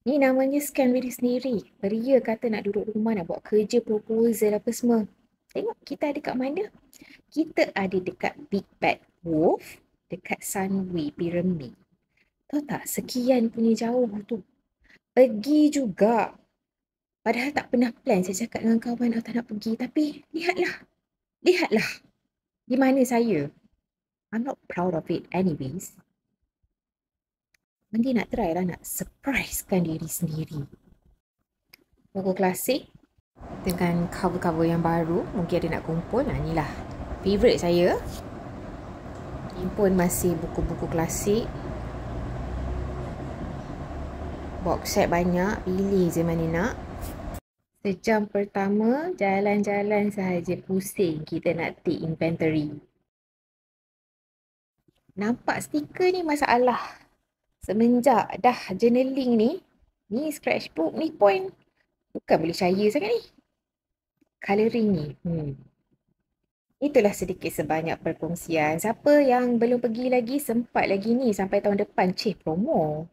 Ni namanya scam diri sendiri. Beria kata nak duduk rumah, nak buat kerja, proposal apa semua. Tengok kita ada kat mana? Kita ada dekat Big Bad Wolf, dekat Sunway Pyramid. Tahu tak, sekian punya jauh tu. Pergi juga. Padahal tak pernah plan saya cakap dengan kawan tak nak pergi. Tapi lihatlah. Di mana saya? I'm not proud of it anyways. Nanti nak try lah nak surprisekan diri sendiri. Buku klasik dengan cover-cover yang baru. Mungkin ada nak kumpul. Ni lah favourite saya. Ini pun masih buku-buku klasik. Box set banyak. Pilih je mana nak. Sejam pertama jalan-jalan sahaja pusing kita nak take inventory. Nampak stiker ni masalah. Semenjak dah journaling ni scratchbook ni point. Bukan boleh percaya sangat ni. Colouring ni. Itulah sedikit sebanyak perkongsian. Siapa yang belum pergi lagi, sempat lagi ni sampai tahun depan. Promo.